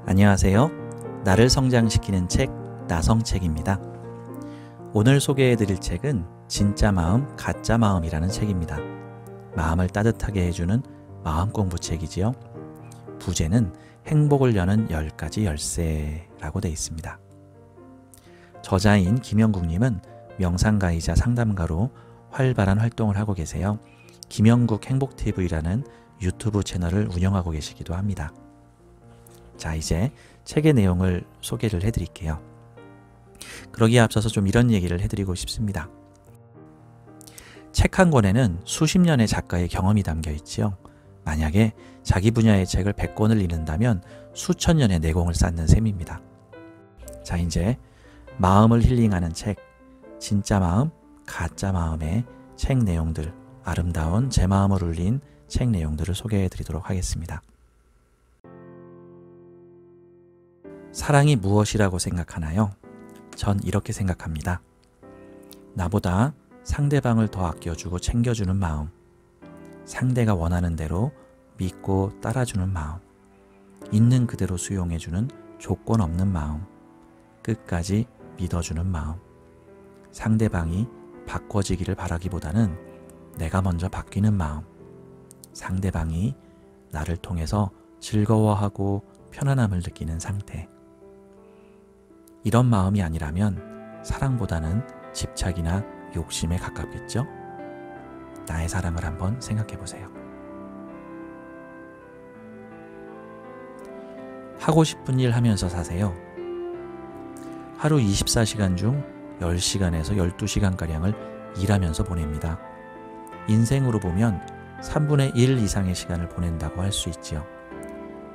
안녕하세요. 나를 성장시키는 책 나성책입니다. 오늘 소개해드릴 책은 진짜 마음, 가짜 마음이라는 책입니다. 마음을 따뜻하게 해주는 마음 공부 책이지요. 부제는 행복을 여는 10가지 열쇠라고 되어 있습니다. 저자인 김영국님은 명상가이자 상담가로 활발한 활동을 하고 계세요. 김영국 행복TV라는 유튜브 채널을 운영하고 계시기도 합니다. 자, 이제 책의 내용을 소개를 해드릴게요. 그러기에 앞서서 좀 이런 얘기를 해드리고 싶습니다. 책 한 권에는 수십 년의 작가의 경험이 담겨 있지요. 만약에 자기 분야의 책을 100권을 읽는다면 수천 년의 내공을 쌓는 셈입니다. 자, 이제 마음을 힐링하는 책, 진짜 마음, 가짜 마음의 책 내용들, 아름다운 제 마음을 울린 책 내용들을 소개해 드리도록 하겠습니다. 사랑이 무엇이라고 생각하나요? 전 이렇게 생각합니다. 나보다 상대방을 더 아껴주고 챙겨주는 마음, 상대가 원하는 대로 믿고 따라주는 마음, 있는 그대로 수용해주는 조건 없는 마음, 끝까지 믿어주는 마음, 상대방이 바꿔지기를 바라기보다는 내가 먼저 바뀌는 마음, 상대방이 나를 통해서 즐거워하고 편안함을 느끼는 상태. 이런 마음이 아니라면 사랑보다는 집착이나 욕심에 가깝겠죠? 나의 사랑을 한번 생각해 보세요. 하고 싶은 일 하면서 사세요. 하루 24시간 중 10시간에서 12시간가량을 일하면서 보냅니다. 인생으로 보면 3분의 1 이상의 시간을 보낸다고 할 수 있지요.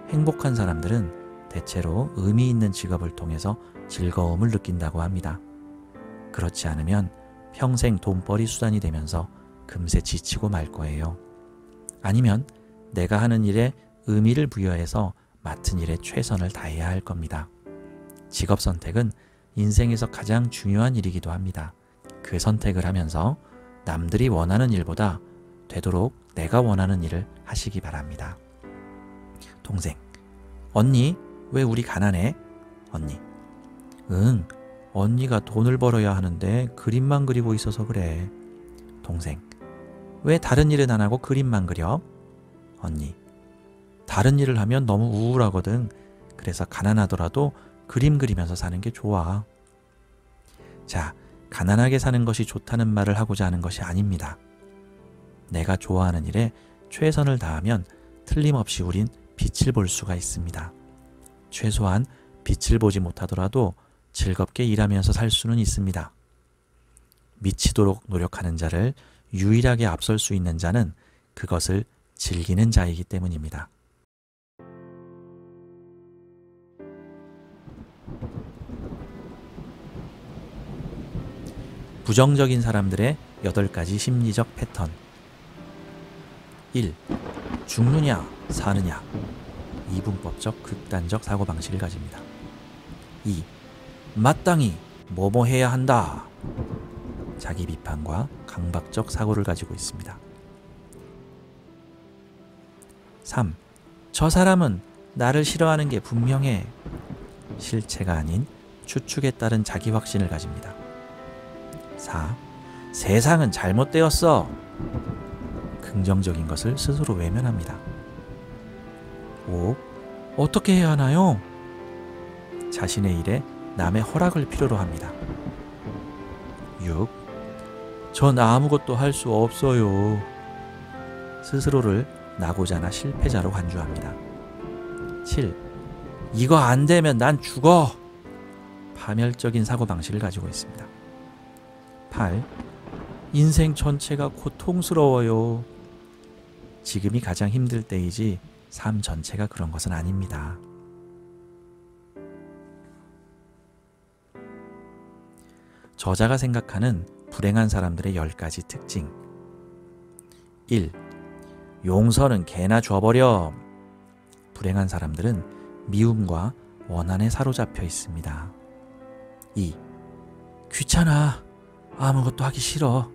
행복한 사람들은 대체로 의미 있는 직업을 통해서 즐거움을 느낀다고 합니다. 그렇지 않으면 평생 돈벌이 수단이 되면서 금세 지치고 말 거예요. 아니면 내가 하는 일에 의미를 부여해서 맡은 일에 최선을 다해야 할 겁니다. 직업 선택은 인생에서 가장 중요한 일이기도 합니다. 그 선택을 하면서 남들이 원하는 일보다 되도록 내가 원하는 일을 하시기 바랍니다. 동생, 언니, 왜 우리 가난해? 언니, 응, 언니가 돈을 벌어야 하는데 그림만 그리고 있어서 그래. 동생, 왜 다른 일은 안 하고 그림만 그려? 언니, 다른 일을 하면 너무 우울하거든. 그래서 가난하더라도 그림 그리면서 사는 게 좋아. 자, 가난하게 사는 것이 좋다는 말을 하고자 하는 것이 아닙니다. 내가 좋아하는 일에 최선을 다하면 틀림없이 우린 빛을 볼 수가 있습니다. 최소한 빛을 보지 못하더라도 즐겁게 일하면서 살 수는 있습니다. 미치도록 노력하는 자를 유일하게 앞설 수 있는 자는 그것을 즐기는 자이기 때문입니다. 부정적인 사람들의 8가지 심리적 패턴. 1. 죽느냐 사느냐. 이분법적 극단적 사고방식을 가집니다. 2. 마땅히 뭐뭐 해야 한다. 자기 비판과 강박적 사고를 가지고 있습니다. 3. 저 사람은 나를 싫어하는 게 분명해. 실체가 아닌 추측에 따른 자기 확신을 가집니다. 4. 세상은 잘못되었어. 긍정적인 것을 스스로 외면합니다. 5. 어떻게 해야 하나요? 자신의 일에 남의 허락을 필요로 합니다. 6. 전 아무것도 할 수 없어요. 스스로를 나고자나 실패자로 간주합니다. 7. 이거 안 되면 난 죽어. 파멸적인 사고방식을 가지고 있습니다. 8. 인생 전체가 고통스러워요. 지금이 가장 힘들 때이지 삶 전체가 그런 것은 아닙니다. 저자가 생각하는 불행한 사람들의 10가지 특징. 1. 용서는 개나 줘버려. 불행한 사람들은 미움과 원한에 사로잡혀 있습니다. 2. 귀찮아. 아무것도 하기 싫어.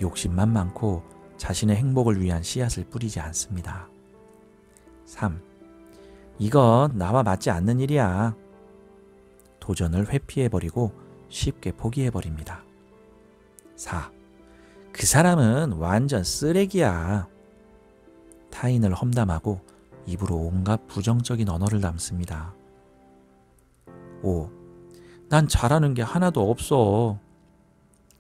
욕심만 많고 자신의 행복을 위한 씨앗을 뿌리지 않습니다. 3. 이건 나와 맞지 않는 일이야. 도전을 회피해버리고 쉽게 포기해버립니다. 4. 그 사람은 완전 쓰레기야. 타인을 험담하고 입으로 온갖 부정적인 언어를 담습니다. 5. 난 잘하는 게 하나도 없어.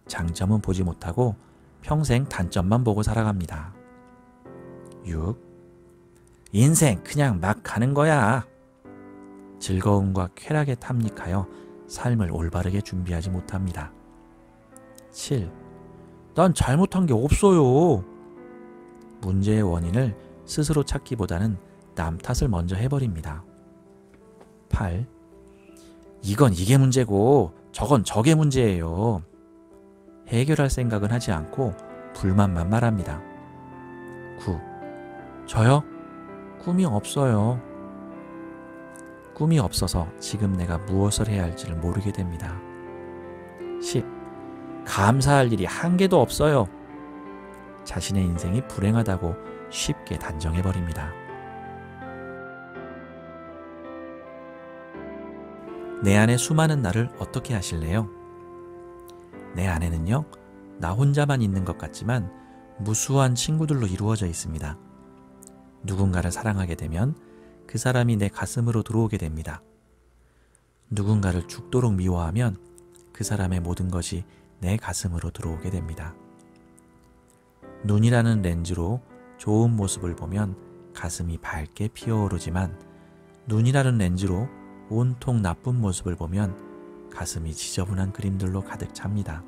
장점은 보지 못하고 평생 단점만 보고 살아갑니다. 6. 인생 그냥 막 가는 거야. 즐거움과 쾌락에 탐닉하여 삶을 올바르게 준비하지 못합니다. 7. 난 잘못한 게 없어요. 문제의 원인을 스스로 찾기보다는 남 탓을 먼저 해버립니다. 8. 이건 이게 문제고 저건 저게 문제예요. 해결할 생각은 하지 않고 불만만 말합니다. 9. 저요? 꿈이 없어요. 꿈이 없어서 지금 내가 무엇을 해야 할지를 모르게 됩니다. 10. 감사할 일이 한 개도 없어요. 자신의 인생이 불행하다고 쉽게 단정해버립니다. 내 안의 수많은 나를 어떻게 하실래요? 내 안에는요, 나 혼자만 있는 것 같지만 무수한 친구들로 이루어져 있습니다. 누군가를 사랑하게 되면 그 사람이 내 가슴으로 들어오게 됩니다. 누군가를 죽도록 미워하면 그 사람의 모든 것이 내 가슴으로 들어오게 됩니다. 눈이라는 렌즈로 좋은 모습을 보면 가슴이 밝게 피어오르지만 눈이라는 렌즈로 온통 나쁜 모습을 보면 가슴이 지저분한 그림들로 가득 찹니다.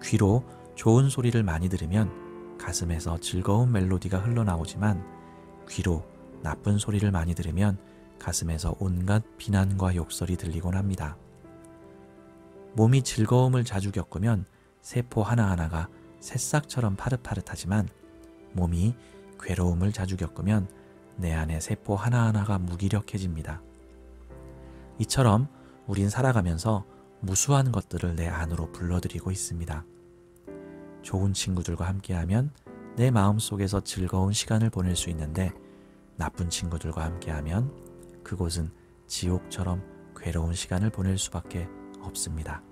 귀로 좋은 소리를 많이 들으면 가슴에서 즐거운 멜로디가 흘러나오지만 귀로 나쁜 소리를 많이 들으면 가슴에서 온갖 비난과 욕설이 들리곤 합니다. 몸이 즐거움을 자주 겪으면 세포 하나하나가 새싹처럼 파릇파릇하지만 몸이 괴로움을 자주 겪으면 내 안의 세포 하나하나가 무기력해집니다. 이처럼 우린 살아가면서 무수한 것들을 내 안으로 불러들이고 있습니다. 좋은 친구들과 함께하면 내 마음속에서 즐거운 시간을 보낼 수 있는데 나쁜 친구들과 함께하면 그곳은 지옥처럼 괴로운 시간을 보낼 수밖에 없습니다.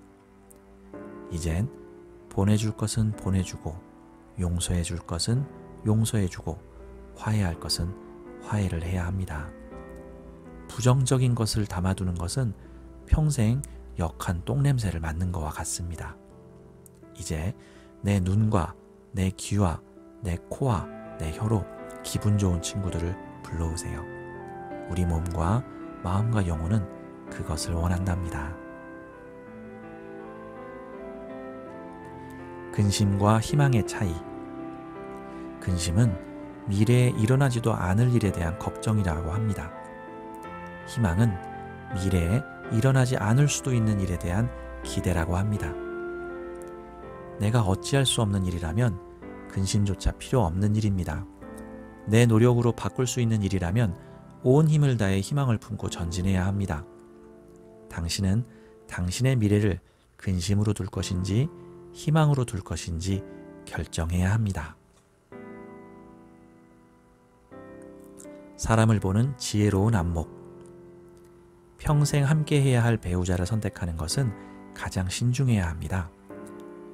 이젠 보내줄 것은 보내주고 용서해줄 것은 용서해주고 화해할 것은 화해를 해야 합니다. 부정적인 것을 담아두는 것은 평생 역한 똥냄새를 맡는 것과 같습니다. 이제 내 눈과 내 귀와 내 코와 내 혀로 기분 좋은 친구들을 불러오세요. 우리 몸과 마음과 영혼은 그것을 원한답니다. 근심과 희망의 차이. 근심은 미래에 일어나지도 않을 일에 대한 걱정이라고 합니다. 희망은 미래에 일어나지 않을 수도 있는 일에 대한 기대라고 합니다. 내가 어찌할 수 없는 일이라면 근심조차 필요 없는 일입니다. 내 노력으로 바꿀 수 있는 일이라면 온 힘을 다해 희망을 품고 전진해야 합니다. 당신은 당신의 미래를 근심으로 둘 것인지 희망으로 둘 것인지 결정해야 합니다. 사람을 보는 지혜로운 안목. 평생 함께해야 할 배우자를 선택하는 것은 가장 신중해야 합니다.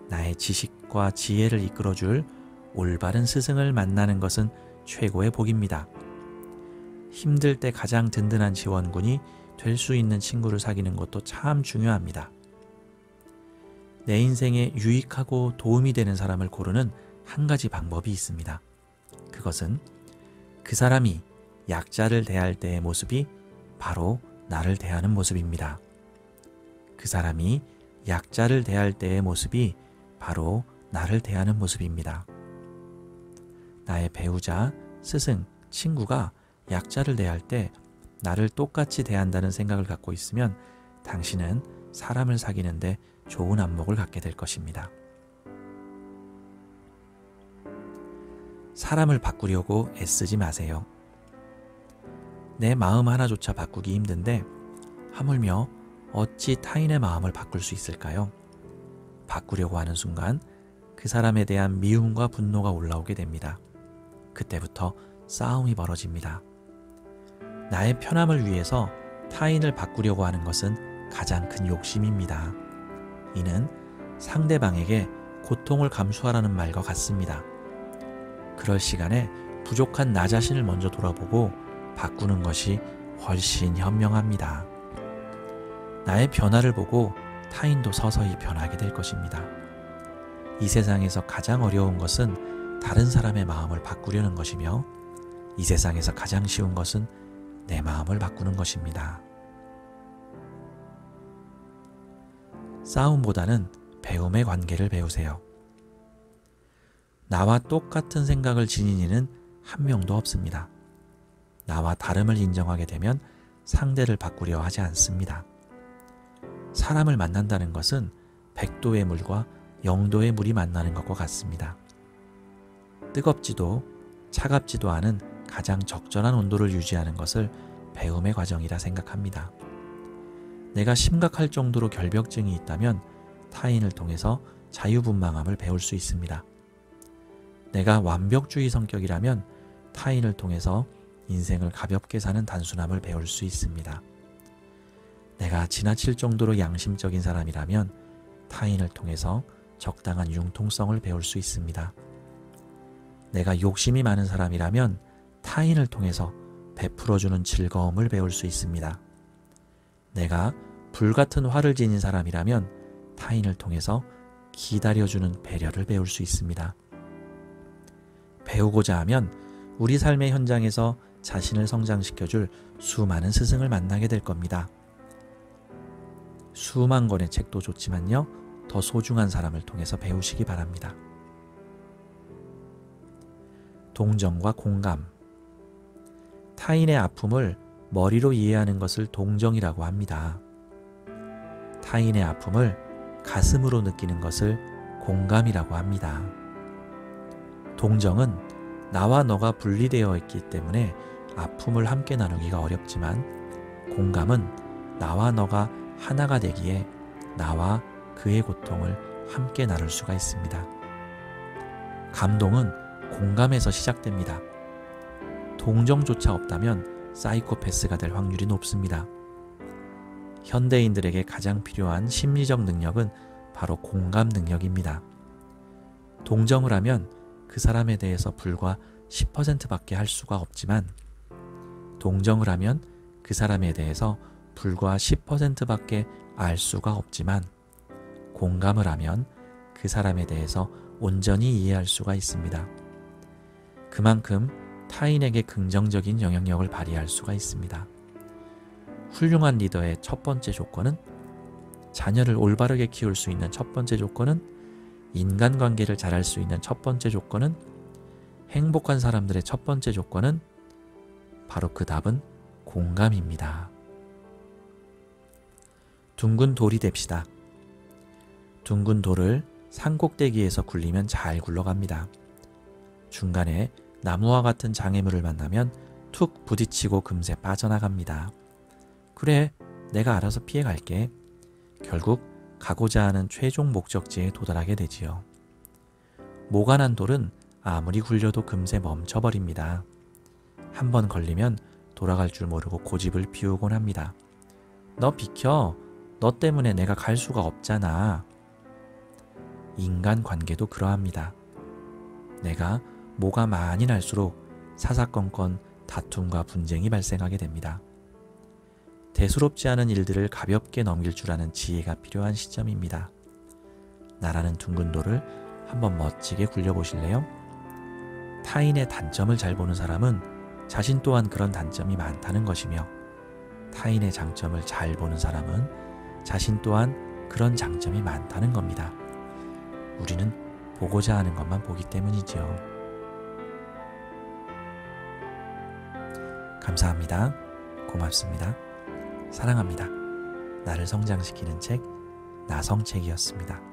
나의 지식과 지혜를 이끌어줄 올바른 스승을 만나는 것은 최고의 복입니다. 힘들 때 가장 든든한 지원군이 될 수 있는 친구를 사귀는 것도 참 중요합니다. 내 인생에 유익하고 도움이 되는 사람을 고르는 한 가지 방법이 있습니다. 그것은 그 사람이 약자를 대할 때의 모습이 바로 나를 대하는 모습입니다. 그 사람이 약자를 대할 때의 모습이 바로 나를 대하는 모습입니다. 나의 배우자, 스승, 친구가 약자를 대할 때 나를 똑같이 대한다는 생각을 갖고 있으면 당신은 사람을 사귀는데 좋은 안목을 갖게 될 것입니다. 사람을 바꾸려고 애쓰지 마세요. 내 마음 하나조차 바꾸기 힘든데 하물며 어찌 타인의 마음을 바꿀 수 있을까요? 바꾸려고 하는 순간 그 사람에 대한 미움과 분노가 올라오게 됩니다. 그때부터 싸움이 벌어집니다. 나의 편함을 위해서 타인을 바꾸려고 하는 것은 가장 큰 욕심입니다. 이는 상대방에게 고통을 감수하라는 말과 같습니다. 그럴 시간에 부족한 나 자신을 먼저 돌아보고 바꾸는 것이 훨씬 현명합니다. 나의 변화를 보고 타인도 서서히 변하게 될 것입니다. 이 세상에서 가장 어려운 것은 다른 사람의 마음을 바꾸려는 것이며 이 세상에서 가장 쉬운 것은 내 마음을 바꾸는 것입니다. 싸움보다는 배움의 관계를 배우세요. 나와 똑같은 생각을 지닌 이는 한 명도 없습니다. 나와 다름을 인정하게 되면 상대를 바꾸려 하지 않습니다. 사람을 만난다는 것은 100도의 물과 0도의 물이 만나는 것과 같습니다. 뜨겁지도 차갑지도 않은 가장 적절한 온도를 유지하는 것을 배움의 과정이라 생각합니다. 내가 심각할 정도로 결벽증이 있다면 타인을 통해서 자유분방함을 배울 수 있습니다. 내가 완벽주의 성격이라면 타인을 통해서 인생을 가볍게 사는 단순함을 배울 수 있습니다. 내가 지나칠 정도로 양심적인 사람이라면 타인을 통해서 적당한 융통성을 배울 수 있습니다. 내가 욕심이 많은 사람이라면 타인을 통해서 베풀어주는 즐거움을 배울 수 있습니다. 내가 불같은 화를 지닌 사람이라면 타인을 통해서 기다려주는 배려를 배울 수 있습니다. 배우고자 하면 우리 삶의 현장에서 자신을 성장시켜줄 수많은 스승을 만나게 될 겁니다. 수만 권의 책도 좋지만요, 더 소중한 사람을 통해서 배우시기 바랍니다. 동정과 공감. 타인의 아픔을 머리로 이해하는 것을 동정이라고 합니다. 타인의 아픔을 가슴으로 느끼는 것을 공감이라고 합니다. 동정은 나와 너가 분리되어 있기 때문에 아픔을 함께 나누기가 어렵지만, 공감은 나와 너가 하나가 되기에 나와 그의 고통을 함께 나눌 수가 있습니다. 감동은 공감에서 시작됩니다. 동정조차 없다면 사이코패스가 될 확률이 높습니다. 현대인들에게 가장 필요한 심리적 능력은 바로 공감 능력입니다. 동정을 하면 그 사람에 대해서 불과 10%밖에 할 수가 없지만, 동정을 하면 그 사람에 대해서 불과 10%밖에 알 수가 없지만, 공감을 하면 그 사람에 대해서 온전히 이해할 수가 있습니다. 그만큼 타인에게 긍정적인 영향력을 발휘할 수가 있습니다. 훌륭한 리더의 첫 번째 조건은, 자녀를 올바르게 키울 수 있는 첫 번째 조건은, 인간관계를 잘할 수 있는 첫 번째 조건은, 행복한 사람들의 첫 번째 조건은, 바로 그 답은 공감입니다. 둥근 돌이 됩시다. 둥근 돌을 산꼭대기에서 굴리면 잘 굴러갑니다. 중간에 나무와 같은 장애물을 만나면 툭 부딪히고 금세 빠져나갑니다. 그래, 내가 알아서 피해갈게. 결국 가고자 하는 최종 목적지에 도달하게 되지요. 모관한 돌은 아무리 굴려도 금세 멈춰버립니다. 한번 걸리면 돌아갈 줄 모르고 고집을 피우곤 합니다. 너 비켜. 너 때문에 내가 갈 수가 없잖아. 인간관계도 그러합니다. 내가 뭐가 많이 날수록 사사건건 다툼과 분쟁이 발생하게 됩니다. 대수롭지 않은 일들을 가볍게 넘길 줄 아는 지혜가 필요한 시점입니다. 나라는 둥근 돌을 한번 멋지게 굴려보실래요? 타인의 단점을 잘 보는 사람은 자신 또한 그런 단점이 많다는 것이며, 타인의 장점을 잘 보는 사람은 자신 또한 그런 장점이 많다는 겁니다. 우리는 보고자 하는 것만 보기 때문이죠. 감사합니다. 고맙습니다. 사랑합니다. 나를 성장시키는 책, 나성책이었습니다.